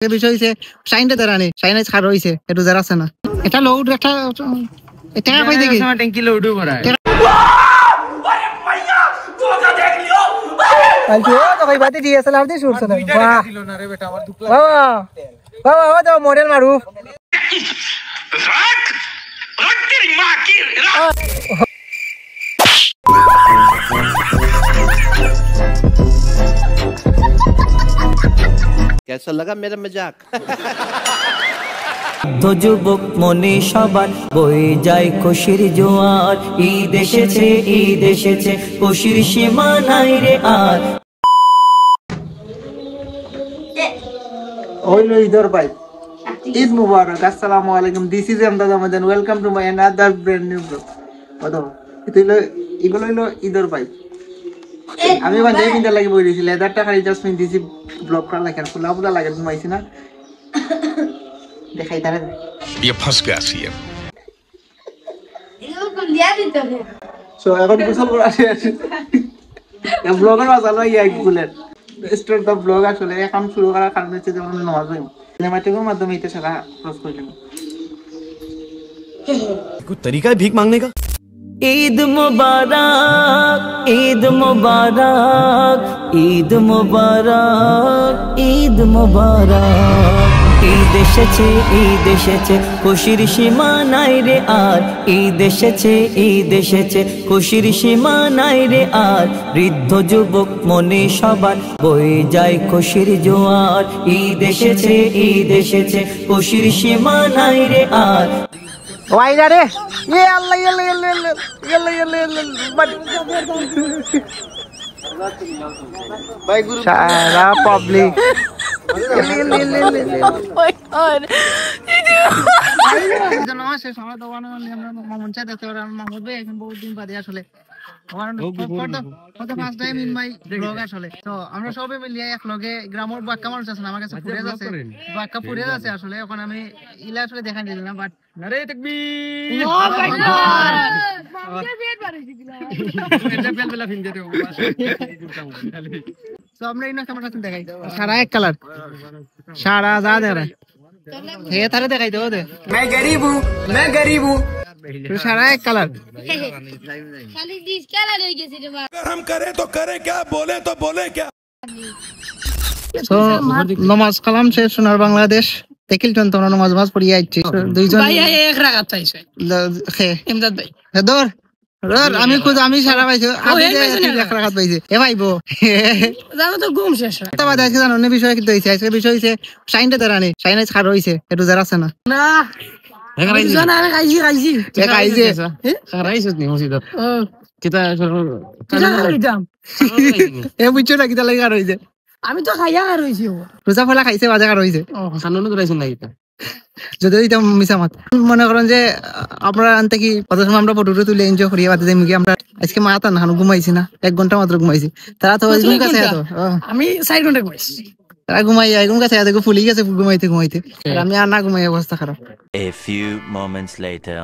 বিষয় হইছে সাইনটা দাঁড়ানি সাইনাইজ খার হইছে একটু যারা আছে না এটা লোড একটা টাকা কই দেখি ট্যাঙ্কি লোড করা আলতো তো কই বাতি ডিএসএলআর দিয়ে শুট করে বাহ দিল না রে বেটা আমার দুকলা বাহ বাহ ও তো মডেল মারুফ রাখ রাখ তেরি মা কি कैसा लगा मेरा मजाक তো যুবক মনে সবার বয়ে যায় খুশির জোয়ার ঈদ এসেছে খুশির সীমা নাই রে আর ওইলো ইদর ভাই ঈদ মুবারক আসসালামু আলাইকুম দিস ইজ আমদাদ আমাদের welcome to my another brand new blog কতো এগুলো হইলো ইদর ভাই আমি বান্ধে কিনতে লাগি বই দিছি লেদার টাকা রিচার্জ পিন দিছি ব্লগ করা লাগে ফুলা ফুলা লাগে ঘুমাইছি না দেখাই তারে ये फंस गया सी है এগুলো কোন দিয়া দিতে হবে সো এখন গোসল করা শেষ এই ব্লগের মাঝালো এক বুলেট স্টার্ট দা ব্লগ আসলে এখন শুরু করার কারণ হচ্ছে যেমন নামাজ পড়ি সিনেমাটিকের মাধ্যমে এটা সারা ক্রস করলাম कोई तरीका है भीख मांगने का ঈদ মুবারক ঈদ মুবারক ঈদ মুবারক ঈদ মুবারক ঈদ এসেছে খুশির সীমা নাই রে আর ঈদ এসেছে খুশির সীমা নাই রে আর বৃদ্ধ যুবক মনে সবার বয়ে যায় খুশির জোয়ার ঈদ এসেছে খুশির সীমা নাই রে আর ওয়াইলা রে এ আল্লাহ ভাই গুরু সারা পাবলিক আমরা সবাই মিলিয়ে এক লগে গ্রামের বাক্কা মানুষ আছে আমার কাছে ফুরিয়ে যাচ্ছে বাক্কা ফুরিয়ে যাচ্ছে আসলে এখন আমি ইলা আসলে দেখা দিল না বাট আরে তাকবীর তো আমরা ইনা ক্যামেরা থেকে দেখাই সারা এক কালার সারা যা দেরা হে তারে দেখাই দাও দে मैं गरीब हूं সারা এক কালার খালি ডিস কালার হয়ে গেছে রে বাবা अगर हम करें तो करें क्या तो बोले क्या তো নামাজ কালাম শেষ সোনার বাংলাদেশ তেকিল জন তোমরা নামাজ পড়িয়ে আইছি দুইজন ভাই এক রাকাত চাইছে খে ইমদাদ ভাই দর আমি সারা পাইছি আমি এক রাকাত পাইছি এ ভাইবো জানো তো ঘুম শেষ তো বাদ আছে জানো না বিষয় কি হইছে আজকে বিষয় হইছে সাইনটা দাঁড়ানি সাইনাইজ খার হইছে একটু যারা আছে না না জানা আমি খাইছি राइस नहीं मस्जिद किता এ বুঝছো না কিটা লাগা রইছে আমি তো খাইয়া আর হইছি রোজা ফলা খাইছে বাজা কার হইছে সানুন তো রাইছেন নাই যদি এটা মিসামাত মনে করেন যে আমরা আনতে কি কত সময় আমরা ফটো তুলে এনজয় করি বাদে যাই আমরা আজকে মাতা না ঘুমাইছি না 1 ঘন্টা মাত্র ঘুমাইছি তারা তো ঘুম কাছে তো আমি 4 ঘন্টা ঘুমাইছি তারা ঘুমাই ঘুম কাছে দেখো ফুলি গেছে ঘুমাইতে আমি আর না ঘুমাই অবস্থা খারাপ A few moments later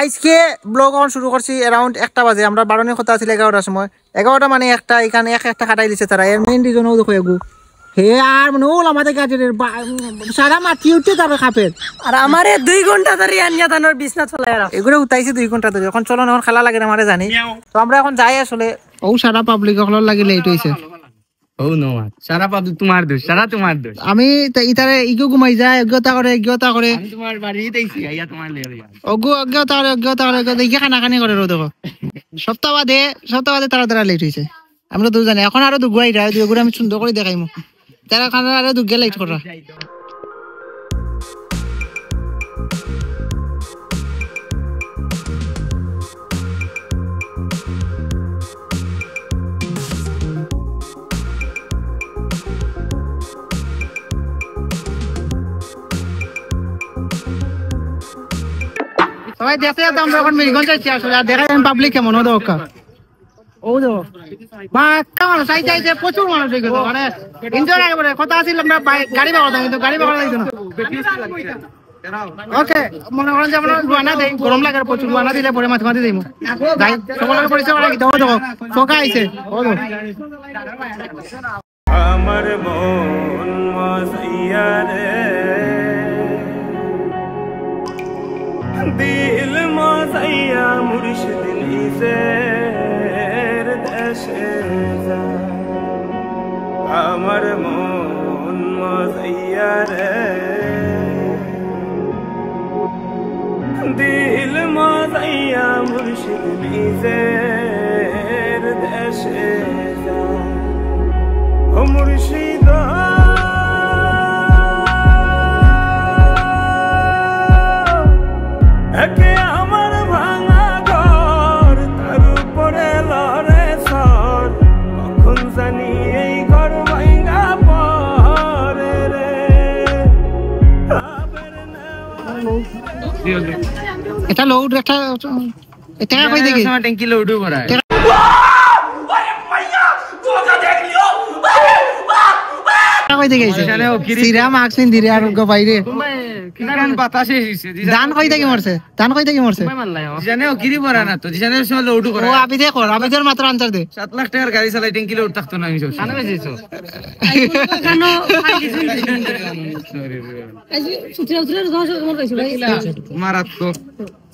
আজকে ব্লগ অন শুরু করছি अराउंड 1টা বাজে আমরা 12 নি কথা ছিল 11টার সময় 11টা মানে একটা এখানে একটা কাটাই দিছে তারা এর মেইন রিজনও দেখো এগু হে আর মানে ওল আমাদের গাজের সারা মাটি উঠতে তার খাপের আর আমারে 2 ঘন্টা ধরে আনিয়া তানোর বিছনা চলায় রাখ এগুলো উঠাইছে 2 ঘন্টা ধরে এখন চলো না এখন খেলা লাগে না আমারে জানি তো আমরা এখন যাই আসলে ও সারা পাবলিক হল লাগে লেট হইছে ও নো সারা পাব তোমার দোষ আমি ইতারে ইগো ঘুমাই যায় অজ্ঞতা করে আমি তোমার বাড়ি দেইছি আইয়া তোমার লে অজ্ঞতা করে দেখে খানাখানি করে রো দেখো সপ্তাহ বাদে তারা লেট হইছে আমরা তো জানি এখন আরো দুগুয়াই রায় দুগুড়া আমি সুন্দর করে দেখাইমু তারা খানা আরো দুগে লেট করা সবাই দেখতে আমরা এখন মিরগঞ্জ যাচ্ছি আসলে আর দেখা যান পাবলিক কেমন ও দোকা ও দো বাক্কা মানুষ আইছে প্রচুর মানুষ হয়ে গেছে মানে এনজয় করে কথা আছিল আমরা গাড়ি ভাড়া কিন্তু গাড়ি ভাড়া যাইতো না ওকে মনে করেন যে আমরা রুয়ানা দেই গরম লাগে প্রচুর রুয়ানা দিলে পরে মাঝে দেইমু যাই সকলের পরিচয় করা কি দাও দেখো ফোকা আইছে ও আমার মন মজাইয়া রে দিল মজাইয়া মুর্শিদ নিজের দেশে যা আমার মন মজাইয়া রে দিল মজাইয়া মুর্শিদ নিজের দেশে যা ও মুর্শিদ একে আমার ভাঙা ঘর তার উপরে লড়ে সর কখন জানি এই ঘর ভাঙা পরে রে এটা লোড একটা এটা কই দেখি ট্যাঙ্কি লোডও করা কই দেখি সিরা মার্কস ইন দিরে আর গো বাইরে কিরান বাতাসে এসেছে দান কই দেখি মরছে দান কই দেখি মরছে জানে ও গিরি পড়া না তো জানে সময় লোডও করা ও আবি দেখো আবিদের মাত্র আনসার দে 7 লাখ টাকার গাড়ি চালাই ট্যাঙ্কি লোড থাকতো না আমি সব কানে বেজেছো কেন আজি সুতরা সুতরা ঘর তোমার কইছিল মারাত্মক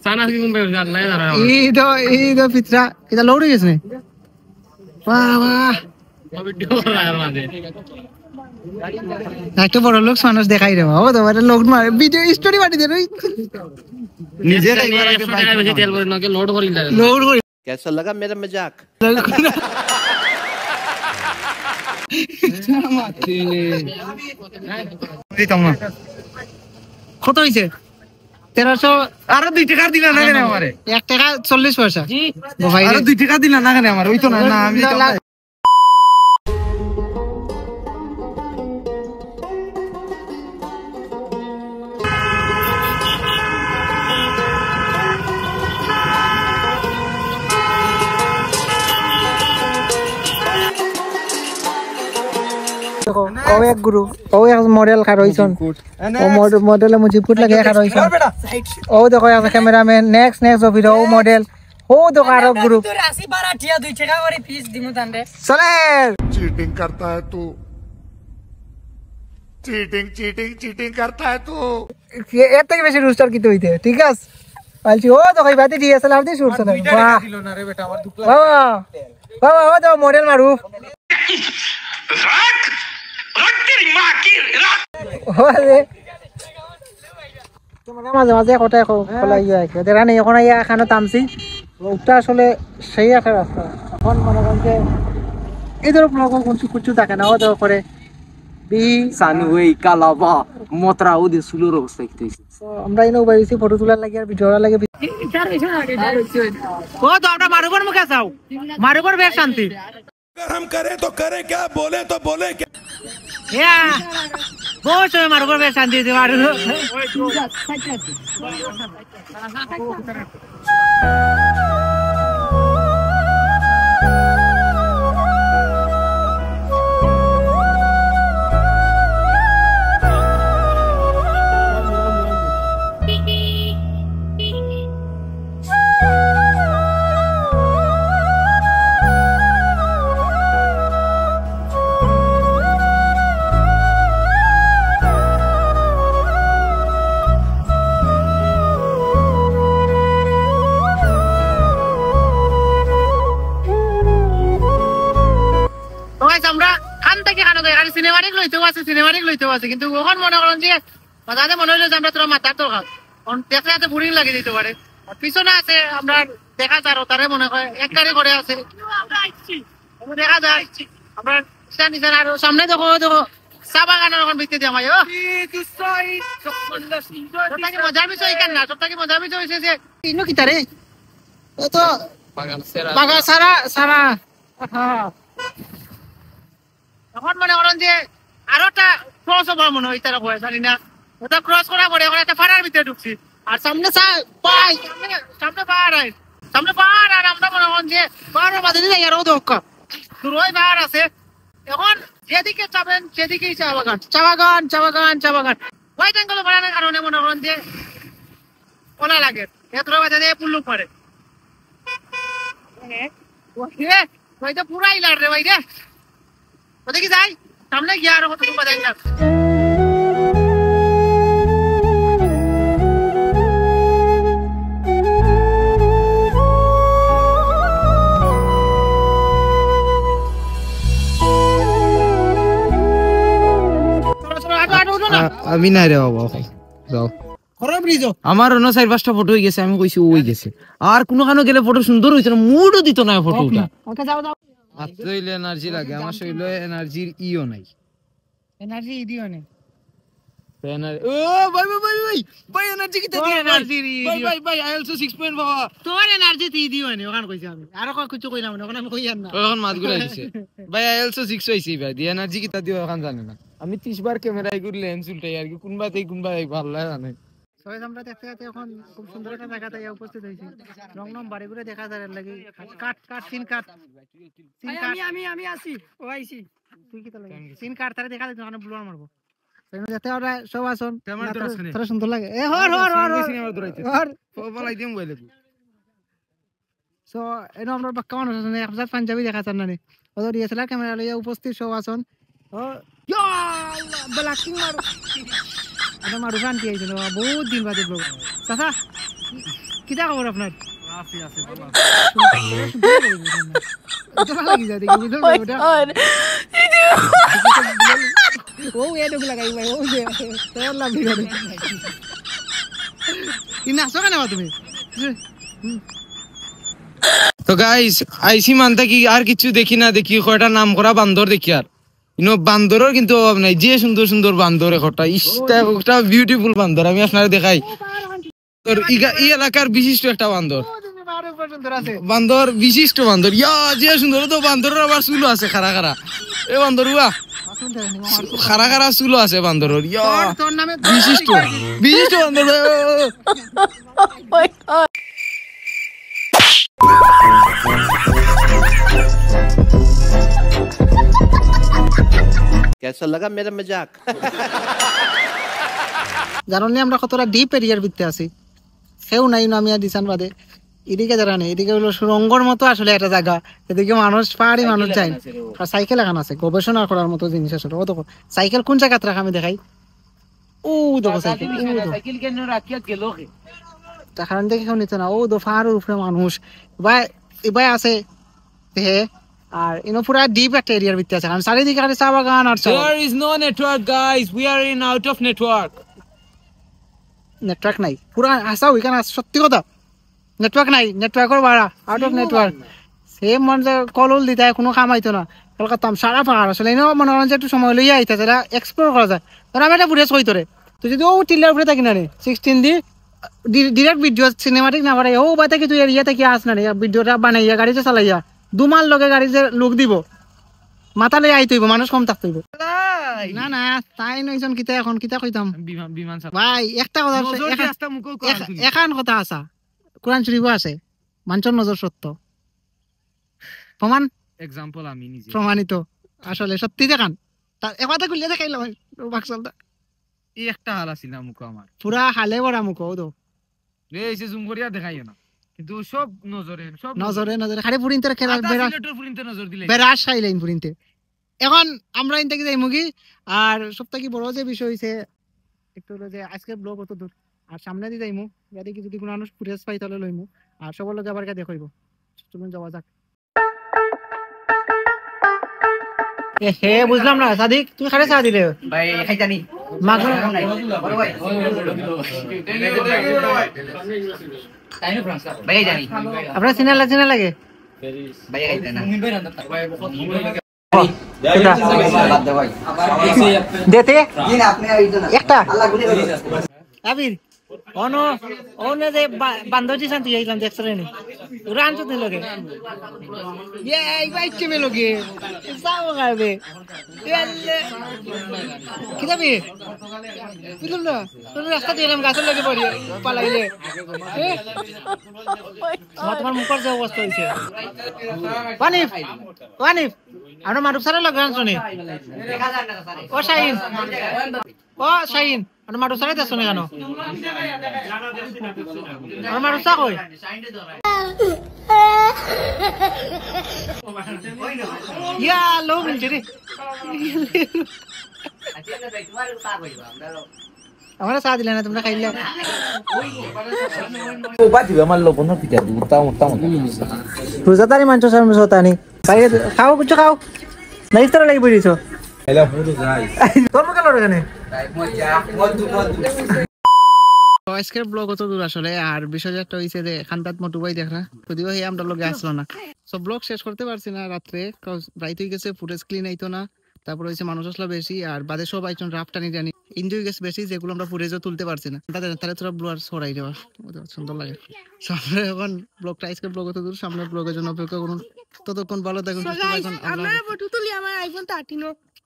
সানা কি মুম্বাই জানলাই না এই দো পিত্রা এটা লোড হয়ে গেছে বাহ বাহ ভিডিও করা আর মাঝে একটা বড় লোক মানুষ দেখাই রে বাবা তোমার লোক মারে ভিডিও স্টোরি বাটি দে নিজে একবার আগে টাকা বেশি তেল করে নাকি লোড করি कैसा लगा मेरा मजाक কত হইছে 1300 আরো 2 টাকা দিলা না কেন আমারে 1 টাকা 40 পয়সা জি ভাই আরো 2 টাকা দিলা না কেন আমার ওই তো না আমি ও এক গুরু ও এক মডেল খারইছন ও মডেল মুজিবপুর লাগে খারইছন ও দেখো এক ক্যামেরাম্যান নেক্সট ভিডিও ও মডেল ও দেখো আর গুরু তোর 80 12 টিয়া 2 টাকা করে পিস দিমু তান্ডে চলে चीटिंग करता है तू चीटिंग करता है तू এর থেকে বেশি রুস্টার কিতে হইতে ঠিক আছে বলছি ও দেখো বাতি ডিএসএলআর দিয়ে শুট চলে বাহ দিল না রে বেটা আমার 2 লাখ বাবা ও দেখো মডেল মারুফ মাঝে মাঝে কথায় খোলাই আছে দেখানি এখন আইয়া এখানে তামছি ওটা আসলে সেই একটা রাস্তা এখন মনে করেন যে এই ধরো কিছু থাকে না ও দেখো করে বি সানুই কালাবা মতরা ওদি সুলুর অবস্থা দেখতেছি আমরা এনে বাইরেছি ফটো তোলার লাগে আর ভিডিও লাগে ও তো আমরা মারুবর মুখে যাও মারুবর বেশ শান্তি अगर हम करें तो करें क्या बोले तो बोले क्या बहुत मारुबर बेश शांति दे मारू আমরা খান থেকে খানো দেয় আর সিনেমাটিক লইতেও আছে কিন্তু ওখান মনে করেন যে মাঝে মনে হইলো যে আমরা তোরা মাথার দরকার দেখতে যাতে বোরিং লাগে দিতে পারে পিছনে আছে আমরা দেখা যায় তারে মনে হয় এক গাড়ি করে আছে দেখা যায় আমরা নিচান আর সামনে দেখো চা বাগানের এখন ভিত্তি দিয়ে আমায় সবটাকে মজার বিষয় কেন না সবটাকে মজার বিষয় হয়েছে যে ইনো কি তারে তো বাগান সারা এখন মনে করেন যে আরো একটা ক্রস ওভার মনে হয় তারা হয়ে জানি না ওটা ক্রস করা পরে এখন একটা ফাড়ার ভিতরে ঢুকছি আর সামনে সামনে পাহাড় আর আমরা মনে করেন যে পাহাড়ের মাঝে দিয়ে আরো দক্কা দূরই পাহাড় আছে এখন যেদিকে যাবেন সেদিকেই চা বাগান হোয়াইট অ্যাঙ্গেল বানানোর কারণে মনে করেন যে ওলা লাগে এত বাজে দিয়ে পুল্লুক মারে ভাই তো পুরাই লাড় রে ভাই রে ওদিকে যাই সামনে গিয়া আর কত বাজাই না আমি নাই রে বাবা যাও খরাব রিজো আমার অন্য 4-5টা ফটো হয়ে গেছে আমি কইছি ওই গেছে আর কোনো খানো গেলে ফটো সুন্দর হইছে না মুডও দিত না ফটোটা ওকে যাও যাও আত্মইলে এনার্জি লাগে আমার শরীরে এনার্জির ইও নাই এনার্জি দিও না ও ভাই ভাই এনার্জি কি দিও ভাই আই অলসো 6 বাবা তোর এনার্জি দিও না ওখান কইছি আমি আর কিছু কইলাম না ওখানে আমি কইয়ার না ওখান মাত ঘুরাই দিছে ভাই আই অলসো 6 হইছি ভাই দি এনার্জি কি দিও ওখান জানে না আমি 30 বার ক্যামেরায় ঘুরলে লেন্স উল্টাই আর কি কোনবাতেই ভালো লাগে জানে সবাই আমরা দেখতে দেখতে এখন খুব সুন্দর একটা জায়গাতে উপস্থিত হইছি রং নং বাড়ি ঘুরে দেখা যায় লাগি কাট সিন কাট আমি আসি ও আইছি তুই কি তাহলে সিন কাট তারে দেখা যায় ওখানে ব্লুয়ার মারবো তাই যেতে ওরা সব আসন তোরা সুন্দর লাগে এ হর সিনেমা দৌড়াইতে বলাই দিম বলে সো এনো আমরা বাক্কা মানুষ আছেন একজন পাঞ্জাবি দেখা যান না নি ওদের ডিএসএলআর ক্যামেরা লইয়া উপস্থিত সব আসন ও ইয়া আল্লাহ ব্ল্যাকিং মারো আরে মারু গান কি আইছিল বহুত দিন বাদে ব্লগ চাচা কিটা খবর আপনার আছে ভালো এটা ভালো লাগি যায় দেখি বুঝছো ওটা ও এডক লাগাই ভাই ও যে তোর লাগি গেল ইনা সকা না তুমি তো গাইস আইসি মানতে কি আর কিছু দেখি না দেখি কয়টা নাম করা বান্দর দেখি আর ইনো বান্দরের কিন্তু অভাব নাই যে সুন্দর সুন্দর বান্দর একটা একটা বিউটিফুল বান্দর আমি আপনারা দেখাই তোর এই এলাকার বিশিষ্ট একটা বান্দর বিশিষ্ট বান্দর ইয়া যে সুন্দর তো বান্দরের আবার চুলো আছে খারা খারা এ বান্দর উয়া খারা খারা চুলো আছে বান্দরের ইয়া বিশিষ্ট বান্দর कैसा लगा मेरा मजाक জানো নি আমরা কতটা ডিপ এরিয়ার ভিতরে আছি কেউ নাই না আমি আর দিশান বাদে এদিকে যারা নেই এদিকে হলো সুরঙ্গর মতো আসলে একটা জায়গা এদিকে মানুষ পাহাড়ি মানুষ যায় আর সাইকেল এখানে আছে গবেষণা করার মতো জিনিস আসলে ও দেখো সাইকেল কোন জায়গাতে রাখা আমি দেখাই ও দেখো সাইকেল কেন রাখিয়া গেল কারণ দেখে কেউ নিতে না ও দো পাহাড়ের উপরে মানুষ এবার আছে হে আর ইনো পুরা ডিপ একটা এরিয়ার ভিতরে আছে কারণ চারিদিকে আছে চা বাগান আর there is no network guys we are in out of network network নাই পুরা আসা ওইখানে সত্যি কথা নেটওয়ার্ক নাই নেটওয়ার্কের বাড়া আউট অফ নেটওয়ার্ক সেম মনে কলল দিতে কোনো কাম আইতো না কলকাতাম সারা পাহাড় আসলে এনেও মনে হয় যে একটু সময় লইয়া আইতে যারা এক্সপ্লোর করা যায় ধর আমি একটা ফুটেজ কই তোরে তুই যদি ও টিলার উপরে থাকি না রে 16 দি ডিরেক্ট ভিডিও সিনেমাটিক না পারে ও বাই থেকে তুই এরিয়া থেকে আস না রে ভিডিওটা বানাইয়া গাড়িতে চালাইয়া দুমাল লগে গাড়ি যে লোক দিব মাথা লই আইতইব মানুষ কম থাকতইব না না তাই নইজন কিতা এখন কিতা কইতাম বিমান ভাই একটা কথা এখান কথা আছে কোরআন শরীফ আছে মানুষের নজর সত্য প্রমাণ এক্সাম্পল আমি নিজে প্রমাণিত আসলে সত্যি দেখান তার একবারে খুলে দেখাইলাম বাক্সলটা এই একটা হাল আছিল মুখ আমার পুরা হালে বড়া মুখ ও তো এই যে জুম করিয়া দেখাইও না কিন্তু সব নজরে খালি পুরিনতে খেলা বেরাস খাইলেন পুরিনতে এখন আমরা ইনতে কি যাইমু কি আর সবথেকে বড় যে বিষয় হইছে একটু হলো যে আজকে ব্লগ কত দূর আর সামনে দিয়ে যাইমু যদি কি যদি কোনো মানুষ ফুটেজ পাই তাহলে লইমু আর সবার লগে আবার কা দেখাইবো চলুন যাওয়া যাক হে বুঝলাম না সাদিক তুমি খারে চা দিলে ভাই খাইতানি মাগ বড় ভাই তাইনো ফ্রান্স ভাই জানি আপনার চিনা লাগে ভাই খাইতা না দেতে একটা আবির ono ono যে বান্দরজি শান্তি আইলাম দেখছরে নি উড়ান তো লগে এই বাইক কে লগে সাও গাবে এলে কি যাবি বুঝলাম না তোর রাস্তা দিয়ে আমি গাছের লগে পড়ি পালাইলে তোমার মুখের যে অবস্থা হইছে ওয়ানিফ আমরা মারুফ স্যারের লগে গান শুনি ও শাহিন ও শাহিন আর মারু সারে দেছ না কেন আর মারু সা কই ইয়া লো মিলছে রে আমরা চা দিলে না তোমরা খাইলে ও বাদিবে আমার লবণ পিঠা দিব তাও রোজাদারি মানছো সামনে সতানি বাইরে খাও কিছু খাও নাই তোরা লাগি বইছো এলা পুরো যাই তোর মুখে লড়ে কেন তো আজকের ব্লগ কত দূর আসলে আর বিষয় একটা হইছে যে খানদাত মোটু ভাই দেখরা যদিও এই আমরা লগে আসলো না সব ব্লগ শেষ করতে পারছি না রাতে রাইত হয়ে গেছে ফুটেজ ক্লিন আইতো না তারপর হইছে মানুষ আসলা বেশি আর বাদে সব আইজন রাফ টানি জানি এনজয় গেছে বেশি যেগুলো আমরা ফুটেজও তুলতে পারছি না তাহলে তোরা ব্লগ ছড়াই দেওয়া সুন্দর লাগে সামনে এখন ব্লগটা আজকের ব্লগ কত দূর সামনে ব্লগের জন্য অপেক্ষা করুন ততক্ষণ ভালো থাকুন সুস্থ থাকুন আমরা ফটো তুলি আমার আইফোন 13